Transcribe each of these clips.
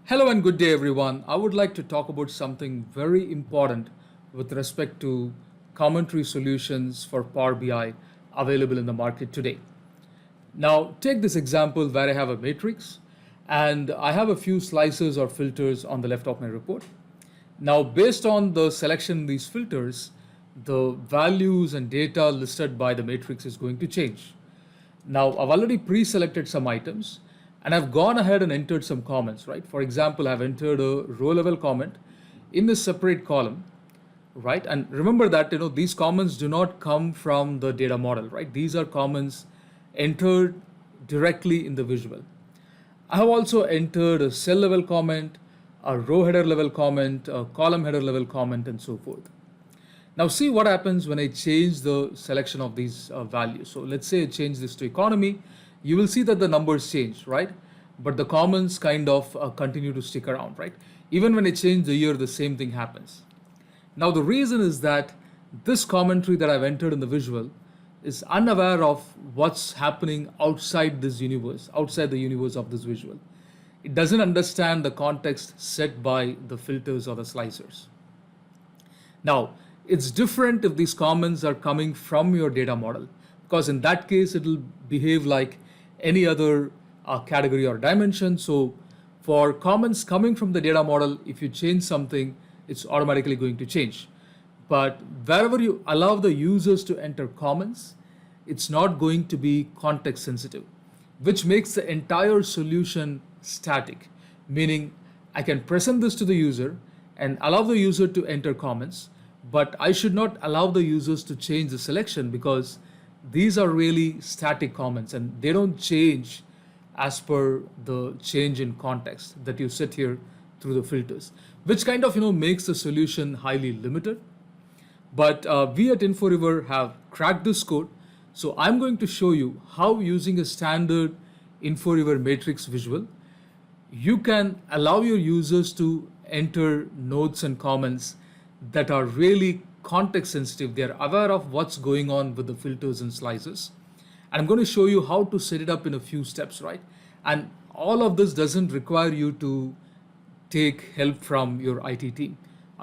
Hello and good day, everyone. I would like to talk about something very important with respect to commentary solutions for Power BI available in the market today. Now, take this example where I have a matrix and I have a few slices or filters on the left of my report. Now, based on the selection in these filters, the values and data listed by the matrix is going to change. Now, I've already pre-selected some items and I've gone ahead and entered some comments, right? For example, I've entered a row level comment in this separate column, right? And remember that, these comments do not come from the data model, right? These are comments entered directly in the visual. I have also entered a cell level comment, a row header level comment, a column header level comment, and so forth. Now see what happens when I change the selection of these values. So let's say I change this to economy. You will see that the numbers change, right? But the comments kind of continue to stick around, right? Even when I change the year, the same thing happens. Now the reason is that this commentary that I've entered in the visual is unaware of what's happening outside this universe, outside the universe of this visual. It doesn't understand the context set by the filters or the slicers. Now, it's different if these comments are coming from your data model, because in that case, it will behave like any other category or dimension. So for comments coming from the data model, if you change something, it's automatically going to change. But wherever you allow the users to enter comments, it's not going to be context sensitive, which makes the entire solution static, meaning I can present this to the user and allow the user to enter comments, but I should not allow the users to change the selection because these are really static comments and they don't change as per the change in context that you set here through the filters, which kind of makes the solution highly limited. But we at Inforiver have cracked this code, so I'm going to show you how, using a standard Inforiver matrix visual, you can allow your users to enter notes and comments that are really context sensitive. They are aware of what's going on with the filters and slices. And I'm going to show you how to set it up in a few steps, right? And all of this doesn't require you to take help from your IT team.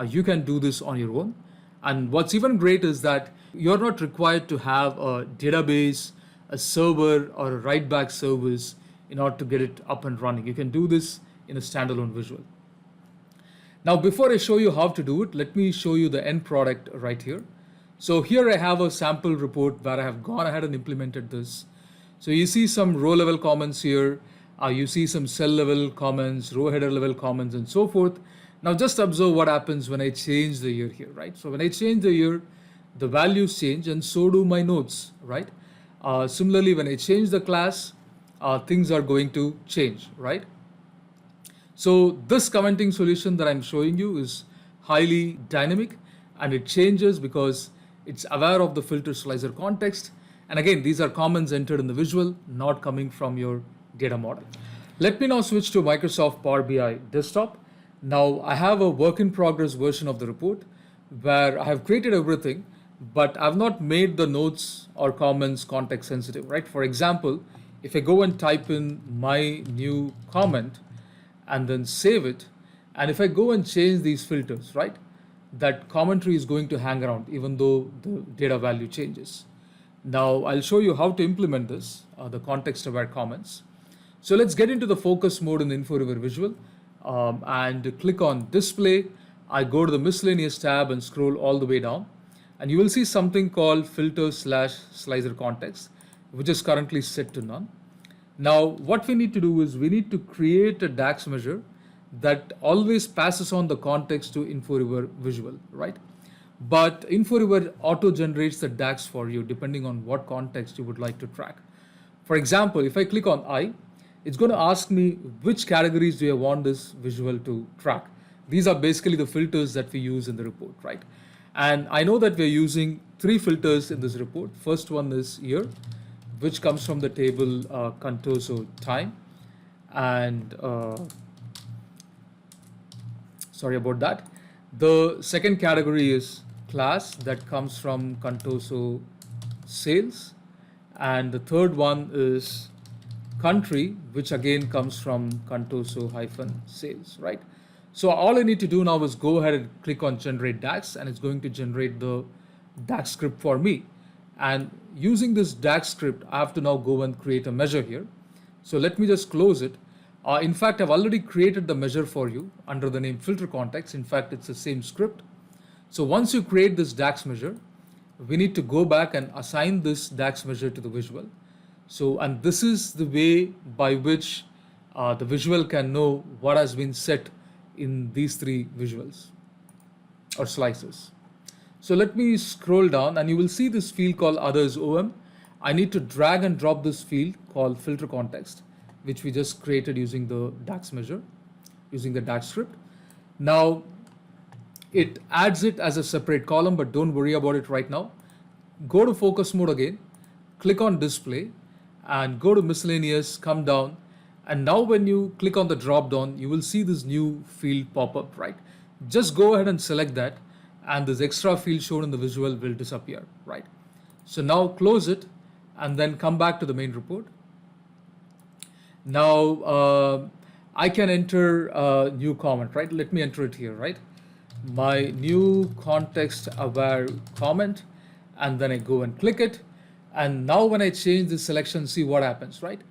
You can do this on your own. And what's even great is that you're not required to have a database, a server, or a writeback service in order to get it up and running. You can do this in a standalone visual. Now, before I show you how to do it, let me show you the end product right here. So here I have a sample report where I have gone ahead and implemented this. So you see some row level comments here. You see some cell level comments, row header level comments, and so forth. Now just observe what happens when I change the year here, right? So when I change the year, the values change and so do my notes, right? Similarly, when I change the class, things are going to change, right? So this commenting solution that I'm showing you is highly dynamic and it changes because it's aware of the filter slicer context. And again, these are comments entered in the visual, not coming from your data model. Let me now switch to Microsoft Power BI desktop. Now I have a work in progress version of the report where I have created everything, but I've not made the notes or comments context sensitive, right? For example, if I go and type in my new comment and then save it, and if I go and change these filters, right, that commentary is going to hang around even though the data value changes. Now I'll show you how to implement this, the context aware comments. So let's get into the focus mode in the Inforiver visual and click on display. I go to the miscellaneous tab and scroll all the way down and you will see something called filter/slicer context, which is currently set to none. Now what we need to do is we need to create a DAX measure that always passes on the context to Inforiver visual, right? But Inforiver auto generates the DAX for you depending on what context you would like to track. For example, if I click on I, it's going to ask me which categories do I want this visual to track. These are basically the filters that we use in the report, right? And I know that we're using 3 filters in this report. First one is year, which comes from the table Contoso time. And sorry about that. The second category is class, that comes from Contoso sales. And the third one is country, which again comes from Contoso-sales, right? So all I need to do now is go ahead and click on generate DAX, and it's going to generate the DAX script for me. And using this DAX script, I have to now go and create a measure here. So let me just close it. In fact, I've already created the measure for you under the name filter context. In fact, it's the same script. So once you create this DAX measure, we need to go back and assign this DAX measure to the visual. So, and this is the way by which the visual can know what has been set in these three visuals or slices. So let me scroll down and you will see this field called others OM. I need to drag and drop this field called filter context, which we just created using the DAX measure, using the DAX script. Now it adds it as a separate column, but don't worry about it right now. Go to focus mode again, click on display and go to miscellaneous, come down. And now when you click on the drop down, you will see this new field pop up, right? Just go ahead and select that and this extra field shown in the visual will disappear, right? So now close it and then come back to the main report. Now I can enter a new comment, right? Let me enter it here, right? My new context aware comment, and then I go and click it. And now when I change this selection, see what happens, right?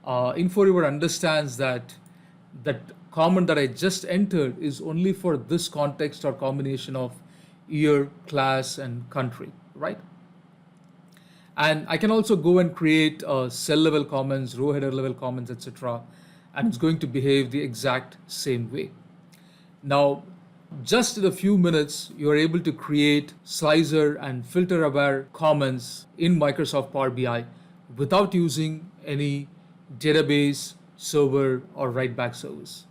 Inforiver understands that that comment that I just entered is only for this context or combination of year, class, and country, right? And I can also go and create cell level comments, row header level comments, etc. And it's going to behave the exact same way. Now, just in a few minutes, you are able to create slicer and filter aware comments in Microsoft Power BI without using any database, server, or writeback service.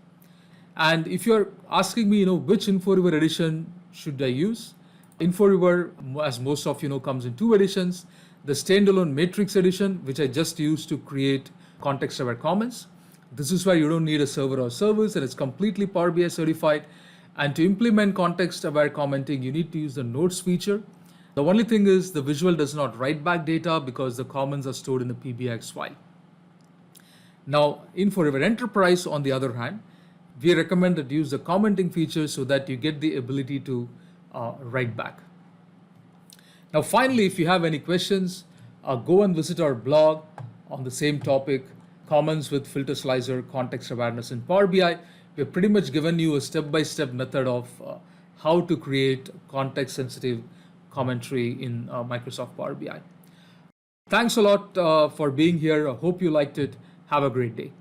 And if you're asking me, which Inforiver edition should I use? Inforiver, as most of you know, comes in two editions. The standalone matrix edition, which I just used to create context-aware comments. This is where you don't need a server or service, and it's completely Power BI certified. And to implement context-aware commenting, you need to use the notes feature. The only thing is the visual does not write back data because the comments are stored in the PBX file. Now, Inforiver Enterprise, on the other hand, we recommend that you use the commenting feature so that you get the ability to write back. Now, finally, if you have any questions, go and visit our blog on the same topic, Comments with Filter Slicer, Context Awareness in Power BI. We've pretty much given you a step-by-step method of how to create context-sensitive commentary in Microsoft Power BI. Thanks a lot for being here. I hope you liked it. Have a great day.